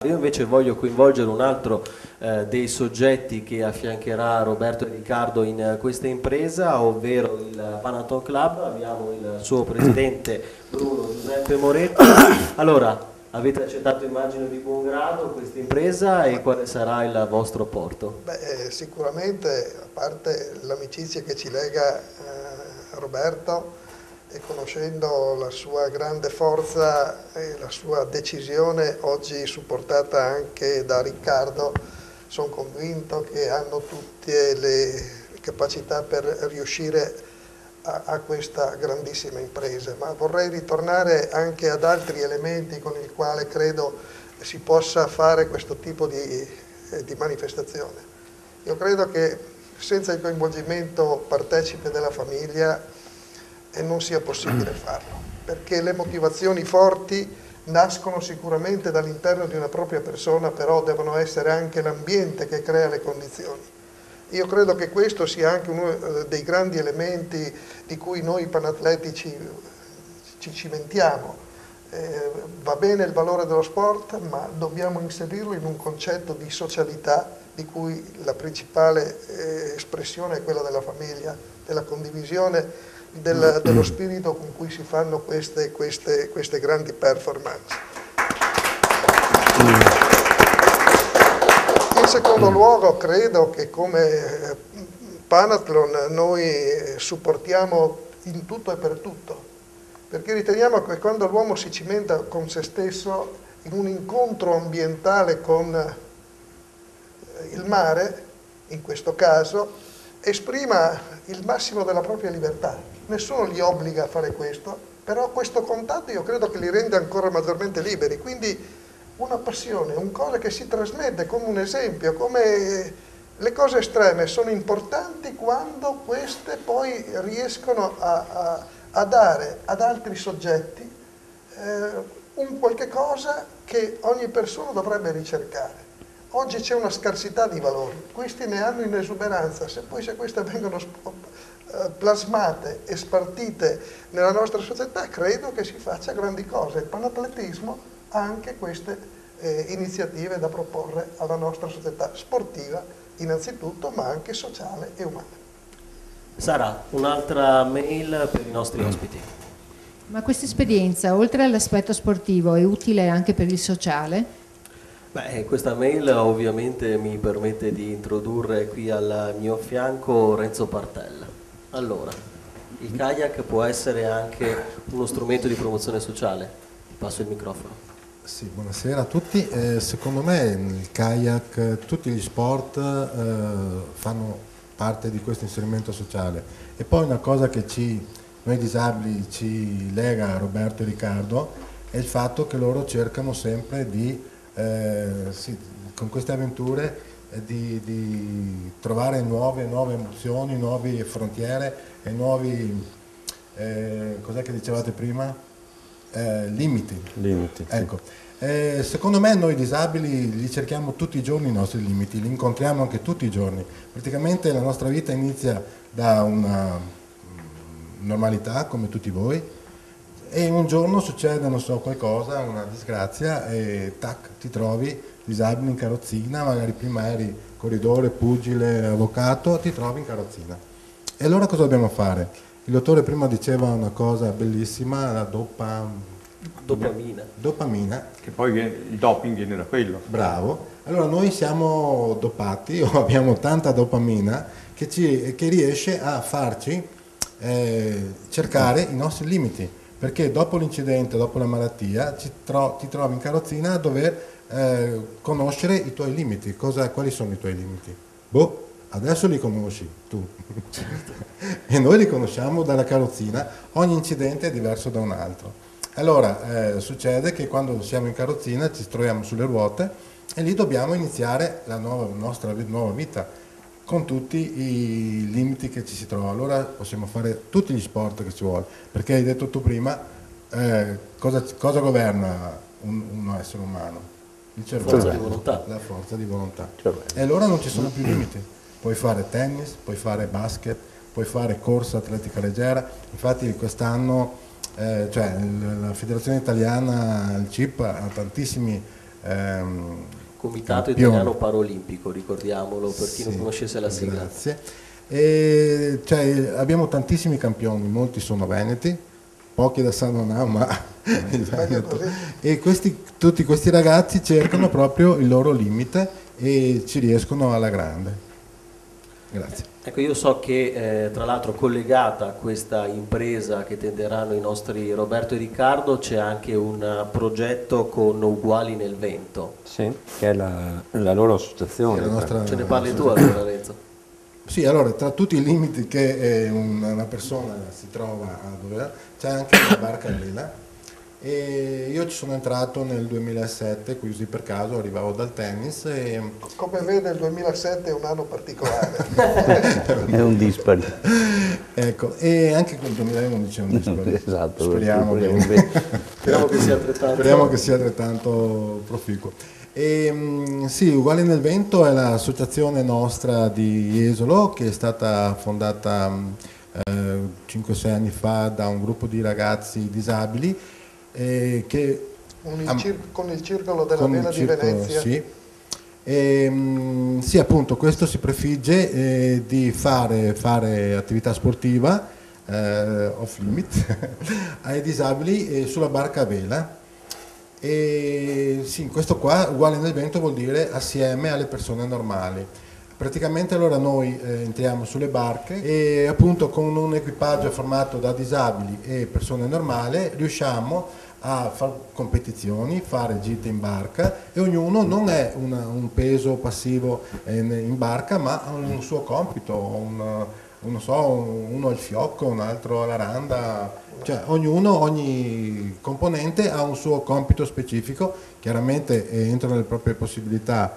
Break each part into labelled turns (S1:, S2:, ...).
S1: Io invece voglio coinvolgere un altro dei soggetti che affiancherà Roberto e Riccardo in questa impresa, ovvero il Panaton Club. Abbiamo il suo presidente Bruno Giuseppe Moretti. Allora, avete accettato, immagino, di buon grado questa impresa e quale sarà il vostro apporto?
S2: Beh, sicuramente, a parte l'amicizia che ci lega Roberto, e conoscendo la sua grande forza e la sua decisione, oggi supportata anche da Riccardo, sono convinto che hanno tutte le capacità per riuscire a questa grandissima impresa. Ma vorrei ritornare anche ad altri elementi con i quali credo si possa fare questo tipo di manifestazione. Io credo che senza il coinvolgimento partecipe della famiglia non sia possibile farlo, perché le motivazioni forti nascono sicuramente dall'interno di una propria persona, però devono essere anche l'ambiente che crea le condizioni. Io credo che questo sia anche uno dei grandi elementi di cui noi panatletici ci cimentiamo. Va bene il valore dello sport, ma dobbiamo inserirlo in un concetto di socialità, di cui la principale espressione è quella della famiglia, della condivisione, dello spirito con cui si fanno queste grandi performance. In secondo luogo, credo che come Panathlon noi supportiamo in tutto e per tutto, perché riteniamo che quando l'uomo si cimenta con se stesso in un incontro ambientale con il mare, in questo caso, esprima il massimo della propria libertà. Nessuno li obbliga a fare questo, però questo contatto io credo che li rende ancora maggiormente liberi, quindi una passione, un cosa che si trasmette come un esempio, come le cose estreme sono importanti quando queste poi riescono a dare ad altri soggetti un qualche cosa che ogni persona dovrebbe ricercare. Oggi c'è una scarsità di valori, questi ne hanno in esuberanza, se queste vengono plasmate e spartite nella nostra società, credo che si faccia grandi cose. Il panatletismo ha anche queste iniziative da proporre alla nostra società sportiva innanzitutto, ma anche sociale e umana.
S1: Sara, un'altra mail per i nostri ospiti.
S3: Ma questa esperienza, oltre all'aspetto sportivo, è utile anche per il sociale?
S1: Beh, questa mail ovviamente mi permette di introdurre qui al mio fianco Renzo Partella. Allora, il kayak può essere anche uno strumento di promozione sociale? Ti passo il microfono.
S4: Sì, buonasera a tutti. Secondo me il kayak, tutti gli sport fanno parte di questo inserimento sociale. E poi una cosa che noi disabili ci lega a Roberto e Riccardo è il fatto che loro cercano sempre di con queste avventure di trovare nuove emozioni, nuove frontiere e nuovi cos'è che dicevate prima? Limiti. Ecco. Secondo me noi disabili li cerchiamo tutti i giorni i nostri limiti, li incontriamo anche tutti i giorni. Praticamente la nostra vita inizia da una normalità come tutti voi, e un giorno succede, non so, qualcosa, una disgrazia, e tac, ti trovi disabile in carrozzina, magari prima eri corridore, pugile, avvocato, ti trovi in carrozzina. E allora cosa dobbiamo fare? Il dottore prima diceva una cosa bellissima, la dopamina. Che poi il doping viene da quello. Bravo. Allora noi siamo dopati o abbiamo tanta dopamina che riesce a farci cercare i nostri limiti. Perché dopo l'incidente, dopo la malattia, ti trovi in carrozzina a dover conoscere i tuoi limiti. Quali sono i tuoi limiti? Boh, adesso li conosci tu. E noi li conosciamo dalla carrozzina, ogni incidente è diverso da un altro. Allora succede che quando siamo in carrozzina ci troviamo sulle ruote e lì dobbiamo iniziare la nostra nuova vita, con tutti i limiti che ci si trova. Allora possiamo fare tutti gli sport che ci vuole, perché hai detto tu prima, cosa governa un essere umano? Il cervello, la forza di volontà. E allora non ci sono più limiti. Puoi fare tennis, puoi fare basket, puoi fare corsa atletica leggera. Infatti quest'anno la Federazione Italiana, il CIP, ha tantissimi
S1: Comitato
S4: campione.
S1: Italiano Paraolimpico, ricordiamolo per chi non conoscesse la sigla.
S4: Grazie. E, cioè, abbiamo tantissimi campioni, molti sono veneti, pochi da San Donà, ma il Veneto. E tutti questi ragazzi cercano proprio il loro limite e ci riescono alla grande. Grazie.
S1: Ecco, io so che tra l'altro collegata a questa impresa che tenderanno i nostri Roberto e Riccardo c'è anche un progetto con Uguali nel Vento.
S5: Sì, che è la loro associazione.
S1: Ce ne parli tu allora, Renzo?
S4: Sì, allora tra tutti i limiti che una persona si trova a dover, c'è anche la barca a vela. E io ci sono entrato nel 2007, così per caso arrivavo dal tennis e...
S2: Come vede il 2007 è un anno particolare.
S5: È un dispari.
S4: Ecco, e anche quel 2011 è un dispari.
S5: Esatto,
S4: Speriamo che sia altrettanto proficuo. Sì, Uguali nel Vento è l'associazione nostra di Jesolo, che è stata fondata 5-6 anni fa da un gruppo di ragazzi disabili che
S2: con il circolo della vela di Venezia.
S4: Sì. Sì, appunto, questo si prefigge di fare attività sportiva off limit ai disabili sulla barca a vela. E sì, questo qua, Uguale nel Vento, vuol dire assieme alle persone normali. Praticamente allora noi entriamo sulle barche e appunto con un equipaggio formato da disabili e persone normali riusciamo a fare competizioni, fare gite in barca e ognuno non è un peso passivo in barca, ma ha un suo compito, non so, uno al fiocco, un altro alla randa, cioè ogni componente ha un suo compito specifico, chiaramente entra nelle proprie possibilità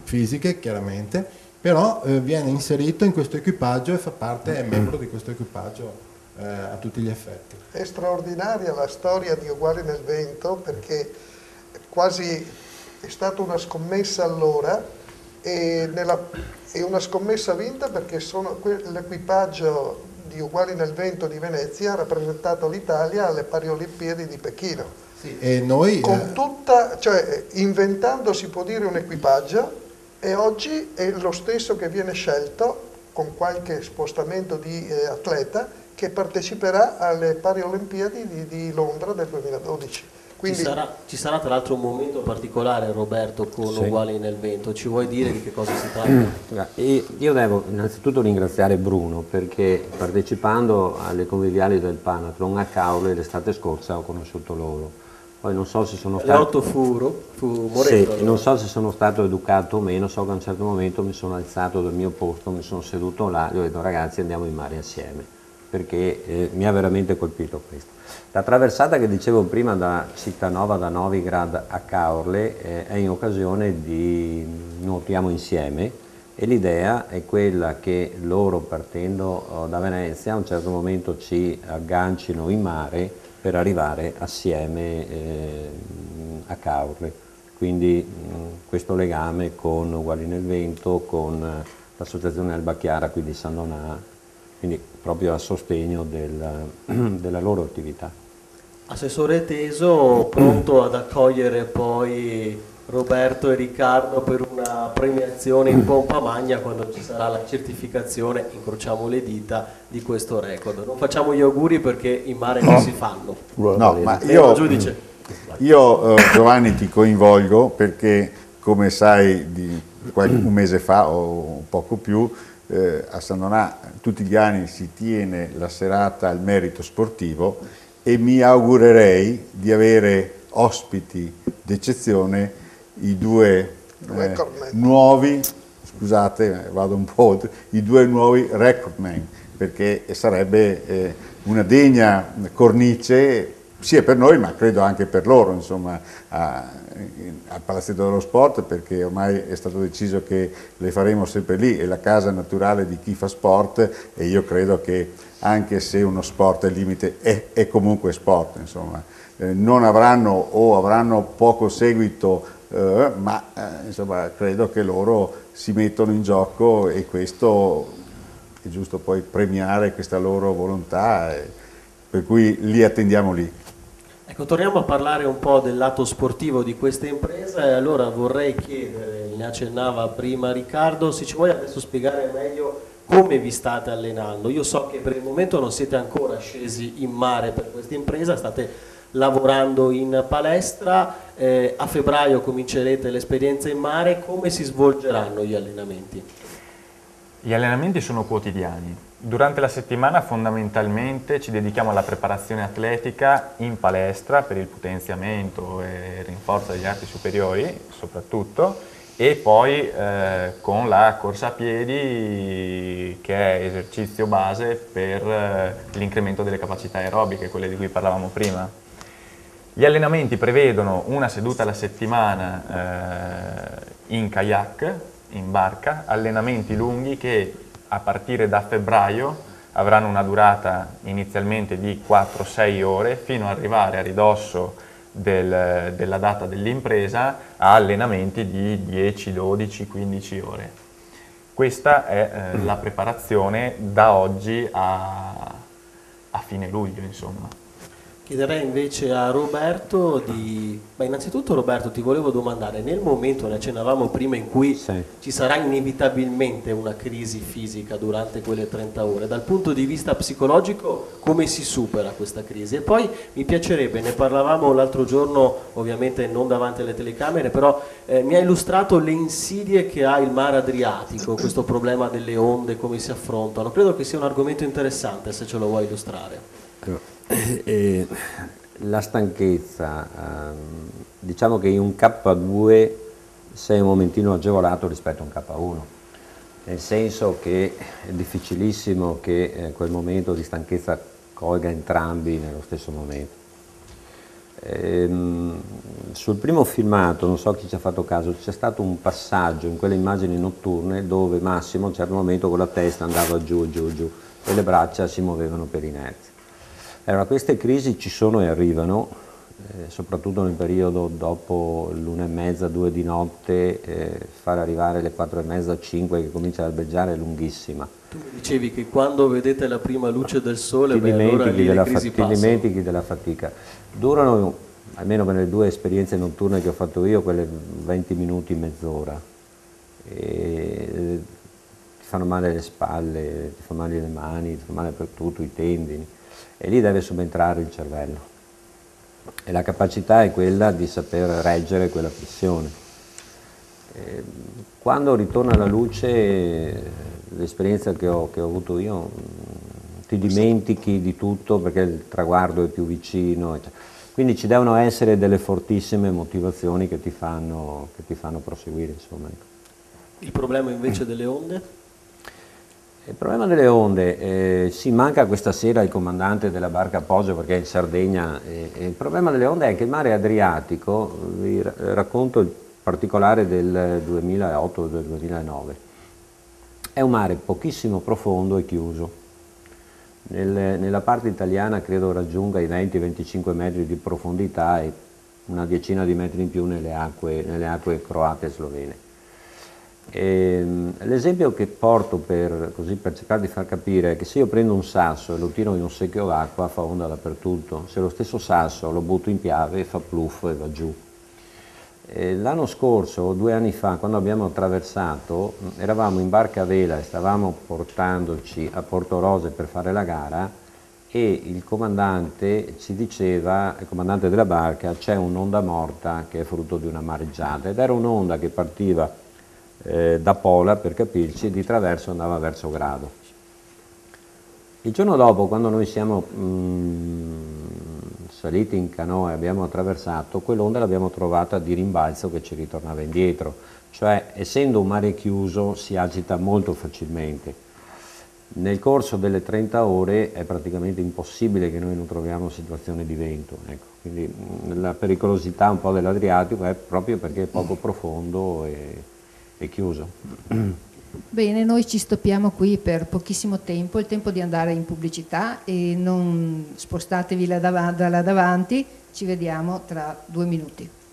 S4: fisiche, chiaramente, però viene inserito in questo equipaggio e fa parte, è membro di questo equipaggio a tutti gli effetti.
S2: È straordinaria la storia di Uguali nel Vento, perché quasi è stata una scommessa allora e una scommessa vinta, perché l'equipaggio di Uguali nel Vento di Venezia ha rappresentato l'Italia alle Paralimpiadi di Pechino.
S4: Sì, e noi
S2: con cioè inventando, si può dire, un equipaggio, e oggi è lo stesso che viene scelto con qualche spostamento di atleta che parteciperà alle Paralimpiadi di Londra del 2012. Quindi
S1: ci sarà tra l'altro un momento particolare, Roberto, con Uguali nel Vento. Ci vuoi dire di che cosa si tratta?
S5: Io devo innanzitutto ringraziare Bruno, perché partecipando alle conviviali del Panathlon a Caorle l'estate scorsa ho conosciuto loro. Poi non so se sono stato...
S1: fu Moretto.
S5: Sì, non so se sono stato educato o meno, so che a un certo momento mi sono alzato dal mio posto, mi sono seduto là e ho detto ragazzi andiamo in mare assieme, perché mi ha veramente colpito questo. La traversata che dicevo prima da Cittanova, da Novigrad a Caorle, è in occasione di nuotiamo insieme, e l'idea è quella che loro, partendo da Venezia, a un certo momento ci aggancino in mare per arrivare assieme a Caorle. Quindi questo legame con Uguali nel Vento, con l'associazione Alba Chiara qui di San Donà, quindi proprio a sostegno della loro attività.
S1: Assessore Teso, pronto ad accogliere poi Roberto e Riccardo per una premiazione in pompa magna quando ci sarà la certificazione, incrociamo le dita, di questo record. Non facciamo gli auguri perché in mare non si fanno.
S6: No, ma
S1: giudice.
S6: Io Giovanni ti coinvolgo perché, come sai, un mese fa o poco più, a San Donà tutti gli anni si tiene la serata al merito sportivo e mi augurerei di avere ospiti d'eccezione i due nuovi, scusate vado un po' oltre, i due nuovi recordman, perché sarebbe una degna cornice sia per noi ma credo anche per loro, insomma, al Palazzetto dello Sport, perché ormai è stato deciso che le faremo sempre lì, è la casa naturale di chi fa sport e io credo che anche se uno sport è al limite è comunque sport, insomma. Non avranno o avranno poco seguito, ma insomma, credo che loro si mettono in gioco e questo è giusto poi premiare questa loro volontà, per cui li attendiamo lì.
S1: Ecco, torniamo a parlare un po' del lato sportivo di questa impresa e allora vorrei chiedere, ne accennava prima Riccardo, se ci vuoi adesso spiegare meglio come vi state allenando. Io so che per il momento non siete ancora scesi in mare per questa impresa, state lavorando in palestra, a febbraio comincerete l'esperienza in mare, come si svolgeranno gli allenamenti?
S7: Gli allenamenti sono quotidiani. Durante la settimana fondamentalmente ci dedichiamo alla preparazione atletica in palestra per il potenziamento e il rinforzo degli arti superiori soprattutto, e poi con la corsa a piedi, che è esercizio base per l'incremento delle capacità aerobiche, quelle di cui parlavamo prima. Gli allenamenti prevedono una seduta alla settimana in kayak, in barca, allenamenti lunghi che a partire da febbraio avranno una durata inizialmente di 4-6 ore fino ad arrivare a ridosso della data dell'impresa a allenamenti di 10, 12, 15 ore. Questa è la preparazione da oggi a fine luglio, insomma.
S1: Chiederei invece a Roberto di... Beh, innanzitutto Roberto ti volevo domandare, nel momento, ne accennavamo prima, in cui ci sarà inevitabilmente una crisi fisica durante quelle 30 ore, dal punto di vista psicologico come si supera questa crisi? E poi mi piacerebbe, ne parlavamo l'altro giorno, ovviamente non davanti alle telecamere, però mi ha illustrato le insidie che ha il mare Adriatico, questo problema delle onde, come si affrontano. Credo che sia un argomento interessante, se ce lo vuoi illustrare.
S5: La stanchezza, diciamo che in un K2 sei un momentino agevolato rispetto a un K1, nel senso che è difficilissimo che quel momento di stanchezza colga entrambi nello stesso momento. Sul primo filmato, non so chi ci ha fatto caso, c'è stato un passaggio in quelle immagini notturne dove Massimo a un certo momento con la testa andava giù e le braccia si muovevano per inerzia. Allora, queste crisi ci sono e arrivano, soprattutto nel periodo dopo l'1:30, 2 di notte, far arrivare le 4:30, 5 che comincia a albeggiare è lunghissima.
S1: Tu mi dicevi che quando vedete la prima luce del sole,
S5: Ti
S1: allora lì le crisi passano.
S5: Ti dimentichi della fatica. Durano, almeno per le 2 esperienze notturne che ho fatto io, quelle 20 minuti, mezz'ora. Ti fanno male le spalle, ti fanno male le mani, ti fanno male per tutto, i tendini. E lì deve subentrare il cervello e la capacità è quella di saper reggere quella pressione. Quando ritorna la luce, l'esperienza che ho avuto io, ti dimentichi di tutto perché il traguardo è più vicino, quindi ci devono essere delle fortissime motivazioni che ti fanno proseguire, insomma.
S1: Il problema invece delle onde?
S5: Il problema delle onde, sì, manca questa sera il comandante della barca Poggio perché è in Sardegna, il problema delle onde è che il mare Adriatico, vi racconto il particolare del 2008 o del 2009, è un mare pochissimo profondo e chiuso. Nella parte italiana credo raggiunga i 20-25 metri di profondità e una decina di metri in più nelle acque croate e slovene. L'esempio che porto per cercare di far capire è che se io prendo un sasso e lo tiro in un secchio d'acqua fa onda dappertutto, se lo stesso sasso lo butto in piave fa pluff e va giù. L'anno scorso, 2 anni fa, quando abbiamo attraversato, eravamo in barca a vela e stavamo portandoci a Porto Rose per fare la gara e il comandante ci diceva, il comandante della barca, c'è un'onda morta che è frutto di una mareggiata, ed era un'onda che partiva da Pola, per capirci, di traverso andava verso Grado. Il giorno dopo, quando noi siamo saliti in canoa e abbiamo attraversato, quell'onda l'abbiamo trovata di rimbalzo che ci ritornava indietro, cioè essendo un mare chiuso si agita molto facilmente. Nel corso delle 30 ore è praticamente impossibile che noi non troviamo situazioni di vento, ecco. Quindi la pericolosità un po' dell'Adriatico è proprio perché è poco profondo e chiuso.
S3: Bene, noi ci stoppiamo qui per pochissimo tempo, il tempo di andare in pubblicità e non spostatevi da là davanti, ci vediamo tra 2 minuti.